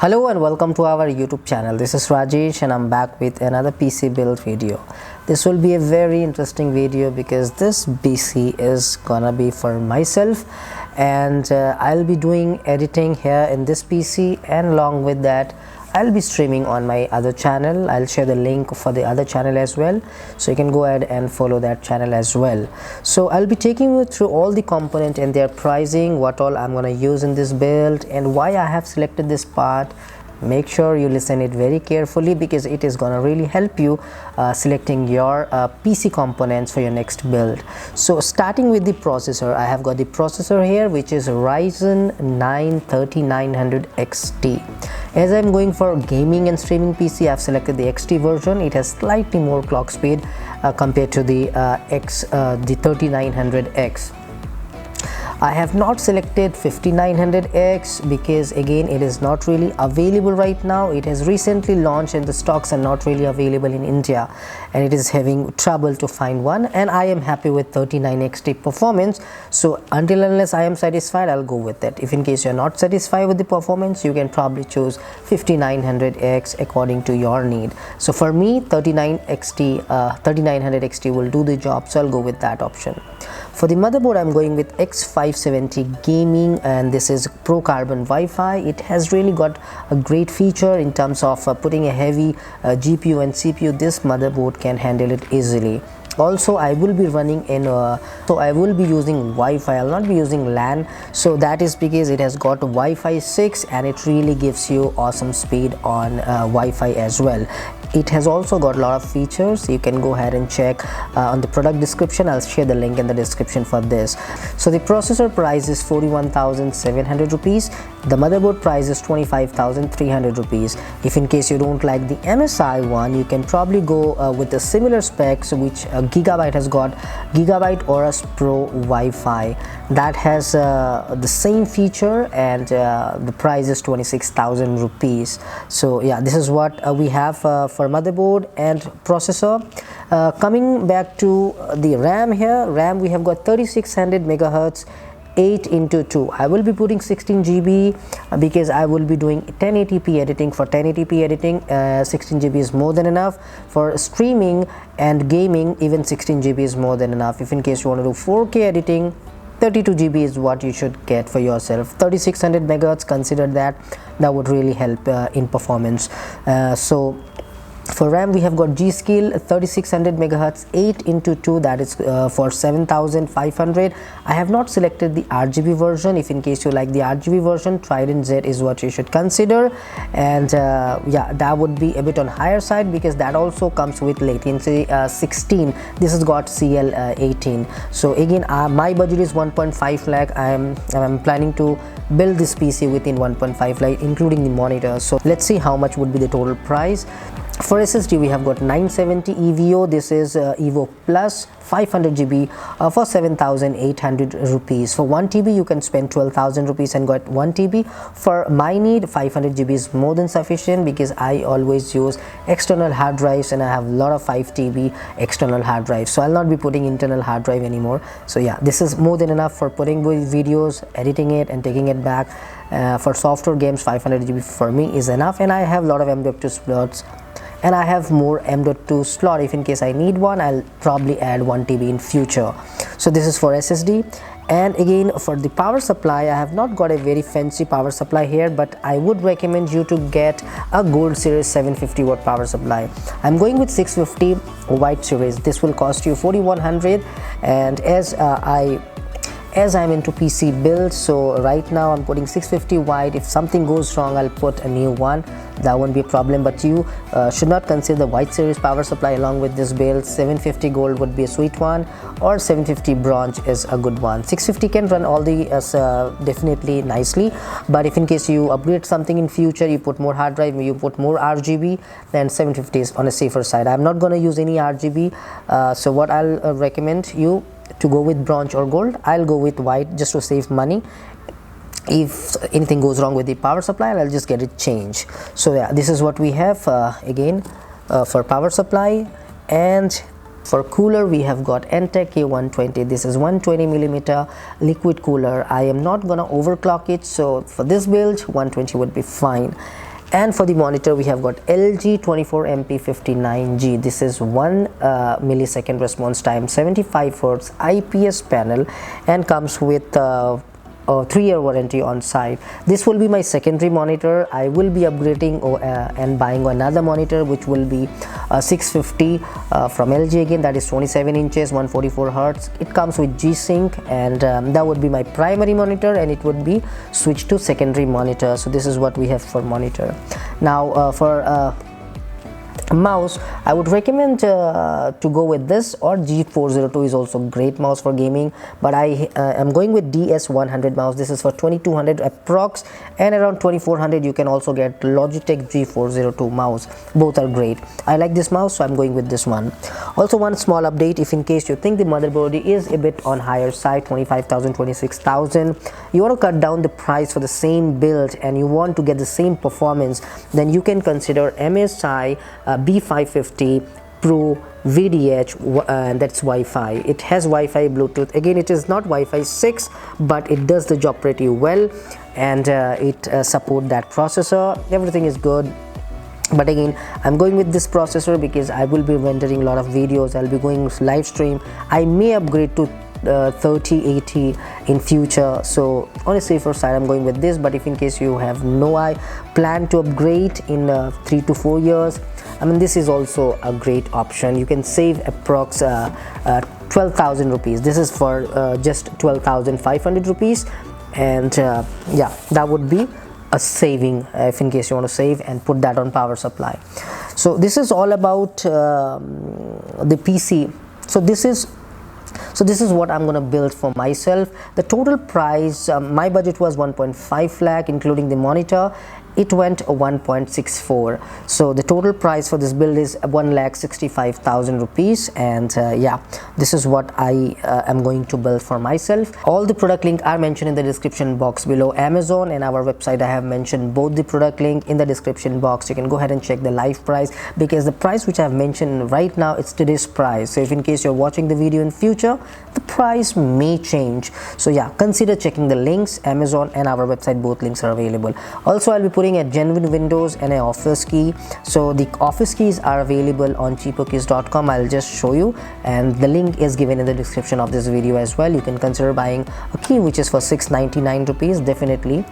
Hello and welcome to our YouTube channel. This is Rajesh and I'm back with another PC build video. This will be a very interesting video because this PC is gonna be for myself, and I'll be doing editing here in this PC, and along with that I'll be streaming on my other channel. I'll share the link for the other channel as well, so you can go ahead and follow that channel as well. So I'll be taking you through all the component and their pricing, what all I'm gonna use in this build, and why I have selected this part. Make sure you listen it very carefully because it is gonna really help you selecting your PC components for your next build. So starting with the processor, I have got the processor here, which is Ryzen 9 3900 XT. As I'm going for gaming and streaming PC, I've selected the XT version. It has slightly more clock speed compared to the 3900X. I have not selected 5900X because again it is not really available right now. It has recently launched and the stocks are not really available in India, and it is having trouble to find one, and I am happy with 39XT performance. So until unless I am satisfied, I'll go with it. If in case you're not satisfied with the performance, you can probably choose 5900X according to your need. So for me 3900XT will do the job, so I'll go with that option. For the motherboard, I'm going with X570 Gaming, and this is Pro Carbon Wi-Fi. It has really got a great feature in terms of putting a heavy GPU and CPU. This motherboard can handle it easily. Also, I will be running in so I will be using Wi-Fi. I'll not be using LAN, so that is because it has got Wi-Fi 6 and it really gives you awesome speed on Wi-Fi as well. It has also got a lot of features. You can go ahead and check on the product description. I'll share the link in the description for this. So the processor price is 41,700 rupees. The motherboard price is 25,300 rupees. If in case you don't like the MSI one, you can probably go with the similar specs which Gigabyte has got, Gigabyte Aorus Pro Wi-Fi. That has the same feature, and the price is 26,000 rupees. So yeah, this is what we have for motherboard and processor. Coming back to the RAM here, RAM we have got 3600 megahertz 8x2. I will be putting 16 GB because I will be doing 1080p editing. For 1080p editing, 16 GB is more than enough. For streaming and gaming, even 16 GB is more than enough. If in case you want to do 4K editing, 32 GB is what you should get for yourself. 3600 megahertz, consider that would really help in performance. So for RAM we have got G.Skill 3600 megahertz 8x2, that is for 7500. I have not selected the RGB version. If in case you like the RGB version, Trident Z is what you should consider, and yeah, that would be a bit on higher side because that also comes with latency 16. This has got CL 18. So again, my budget is 1.5 lakh. I'm planning to build this PC within 1.5 lakh including the monitor. So let's see how much would be the total price. For SSD we have got 970 EVO. This is EVO Plus 500 GB for 7,800 rupees. For 1 TB you can spend 12,000 rupees and got 1 TB. For my need, 500 GB is more than sufficient because I always use external hard drives and I have a lot of 5 TB external hard drives, so I'll not be putting internal hard drive anymore. So yeah, this is more than enough for putting videos, editing it and taking it back. For software games, 500 GB for me is enough, and I have a lot of M.2 slots, and I have more M.2 slot. If in case I need one, I'll probably add 1 TB in future. So this is for SSD. And again, for the power supply, I have not got a very fancy power supply here, but I would recommend you to get a Gold Series 750 watt power supply. I'm going with 650 White Series. This will cost you 4100, and as I'm into PC builds, so right now I'm putting 650 white. If something goes wrong, I'll put a new one. That won't be a problem, but you should not consider the White Series power supply along with this build. 750 gold would be a sweet one, or 750 bronze is a good one. 650 can run all the definitely nicely, but if in case you upgrade something in future, you put more hard drive, you put more RGB, then 750 is on a safer side. I'm not going to use any RGB, so what I'll recommend you to go with bronze or gold. I'll go with white just to save money. If anything goes wrong with the power supply, I'll just get it changed. So yeah, this is what we have again for power supply. And for cooler we have got Entech K120. This is 120mm liquid cooler. I am not gonna overclock it, so for this build 120 would be fine. And for the monitor, we have got LG 24MP59G. This is 1 millisecond response time, 75 Hz IPS panel, and comes with a 3-year warranty on site. This will be my secondary monitor. I will be upgrading and buying another monitor, which will be 650 from LG again, that is 27 inches, 144 Hz. It comes with G-Sync, and that would be my primary monitor, and it would be switched to secondary monitor. So this is what we have for monitor. Now for mouse, I would recommend to go with this, or G402 is also great mouse for gaming, but I am going with DS100 mouse. This is for 2200 approx, and around 2400 you can also get Logitech G402 mouse. Both are great. I like this mouse, so I'm going with this one. Also, one small update: if in case you think the motherboard is a bit on higher side, 25,000, 26,000, you want to cut down the price for the same build and you want to get the same performance, then you can consider MSI B550 Pro VDH, and that's Wi-Fi. It has Wi-Fi, Bluetooth. Again, it is not Wi-Fi 6, but it does the job pretty well, and it supports that processor. Everything is good. But again, I'm going with this processor because I will be rendering a lot of videos. I'll be going live stream. I may upgrade to 3080 in future, so on a safer side I'm going with this. But if in case you have no plan to upgrade in 3 to 4 years, I mean, this is also a great option. You can save approx 12,000 rupees. This is for just 12,500 rupees, and yeah, that would be a saving if in case you want to save and put that on power supply. So this is all about the PC. So this is what I'm gonna build for myself. The total price, my budget was 1.5 lakh including the monitor. It went 1.64. so the total price for this build is 1,65,000 rupees, and yeah, this is what I am going to build for myself. All the product link are mentioned in the description box below. Amazon and our website, I have mentioned both the product link in the description box. You can go ahead and check the live price, because the price which I have mentioned right now, it's today's price. So if in case you're watching the video in future, the price may change. So yeah, consider checking the links. Amazon and our website, both links are available. Also, I'll be putting a genuine Windows and an Office key. So the Office keys are available on cheapokeys.com. I'll just show you, and the link is given in the description of this video as well. You can consider buying a key which is for 699 rupees. Definitely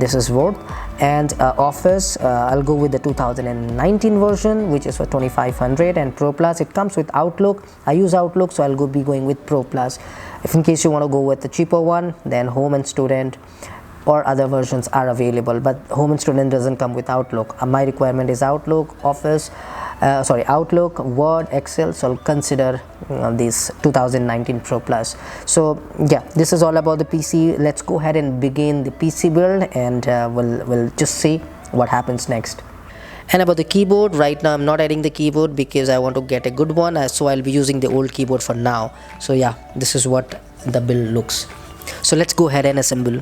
this is worth. And Office, I'll go with the 2019 version, which is for 2500, and Pro Plus, it comes with Outlook. I use Outlook, so I'll be going with Pro Plus. If in case you want to go with the cheaper one, then Home and Student or other versions are available, but Home and Student doesn't come with Outlook. My requirement is Outlook, Outlook, Word, Excel, so I'll consider this 2019 Pro Plus. So yeah, this is all about the PC. Let's go ahead and begin the PC build, and we'll just see what happens next. And about the keyboard, right now I'm not adding the keyboard because I want to get a good one, so I'll be using the old keyboard for now. So yeah, this is what the build looks. So let's go ahead and assemble.